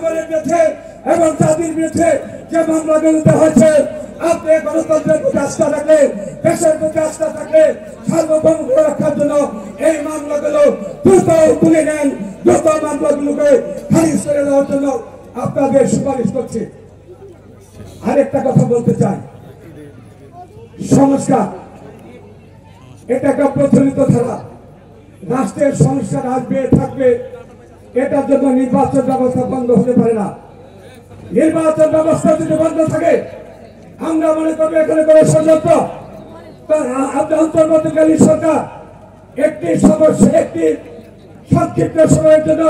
জনগণের বিরুদ্ধে এবং জাতির বিরুদ্ধে যে মামলাগুলো হয়েছে, আপনি গণতন্ত্রের প্রতি আস্থা থাকলে, দেশের প্রতি আস্থা থাকলে সার্বভৌমত্ব রক্ষার জন্য এই মামলাগুলো দ্রুত তুলে নেন, দ্রুত মামলাগুলোকে খারিজ করে দেওয়ার জন্য আপনাদের সুপারিশ করছি। আরেকটা কথা বলতে চাই, সংস্কার এটা একটা প্রচলিত ধারা। রাষ্ট্রের সংস্কার আসবে থাকবে, এটার জন্য নির্বাচন ব্যবস্থা বন্ধ হতে পারে না। নির্বাচন ব্যবস্থা যদি বন্ধ থাকে, আমরা মনে করবো এখানে কোনো ষড়যন্ত্র। অন্তর্বর্তীকালীন সরকার একটি সংক্ষিপ্ত সময়ের জন্য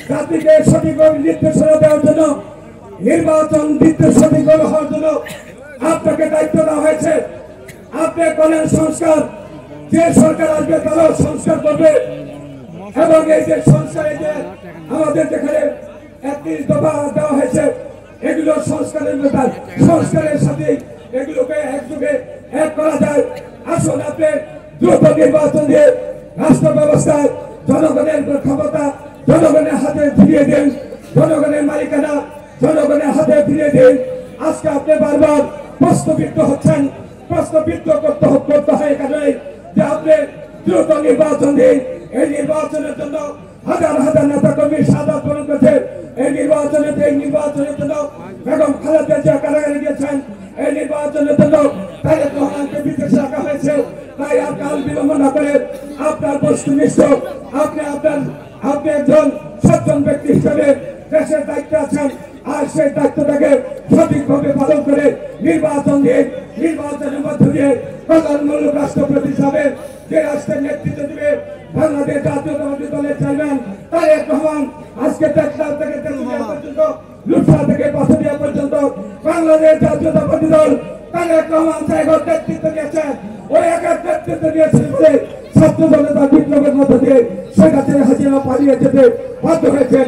জাতিকে সঠিক নির্দেশনা দেওয়ার জন্য, নির্বাচন সঠিক হওয়ার জন্য আপনাকে দায়িত্ব দেওয়া হয়েছে। আপনি করেন সংস্কার, যে সরকার আসবে তারাও সংস্কার করবে। এবং এই যে সংস্কার, এই যে আমাদের যেখানে 31 দফা দেওয়া হয়েছে, এগুলো সংস্কারের মেধায়, সংস্কারের সাথে এগুলোকে একযোগে এক করা যায়। আসুন আপনি দ্রুত নির্বাচন দিয়ে রাষ্ট্র ব্যবস্থায় জনগণের ক্ষমতা জনগণের হাতে ফিরিয়ে দিন, জনগণের মালিকানা জনগণের হাতে ফিরিয়ে দিন। আজকে আপনি বারবার প্রশ্নবিদ্ধ হচ্ছেন, প্রশ্নবিদ্ধ করতে হয় এখানে যে আপনি দ্রুত নির্বাচন দিন। এই নির্বাচনের জন্য হাজার হাজার নেতা কর্মী সাদা গ্রহণ করেছে। এই নির্বাচনের জন্য বেগম খালেদা জিয়া কারাগারে গিয়েছেন। এই নির্বাচনের জন্য তারেক রহমানকে বিদেশে রাখা হয়েছে। তাই কাল বিলম্ব না করে আপনার বস্তুনিষ্ঠ, আপনি একজন সজ্জন ব্যক্তি হিসেবে দেশের দায়িত্বে আছেন, আর সেই দায়িত্বটাকে সঠিকভাবে পালন করে নির্বাচন দিয়ে, নির্বাচনের মধ্য দিয়ে প্রধানমূলক রাষ্ট্রপতি হিসাবে যে রাষ্ট্রের নেতৃত্ব দিবে বাংলাদেশ জাতীয়তাবাদী দলের চেয়ারম্যান তারেক রহমান, আজকে টেকনাফ থেকে তেতুলিয়া পর্যন্ত, লুটসা থেকে পাথরিয়া পর্যন্ত বাংলাদেশ জাতীয়তাবাদী দল তারেক রহমান সাহেবের নেতৃত্ব দিয়েছেন। ওই একার নেতৃত্ব দিয়েছেন বলে ছাত্র জনতা বিপ্লবের মধ্য দিয়ে শেখ হাসিনা পালিয়ে যেতে বাধ্য হয়েছেন।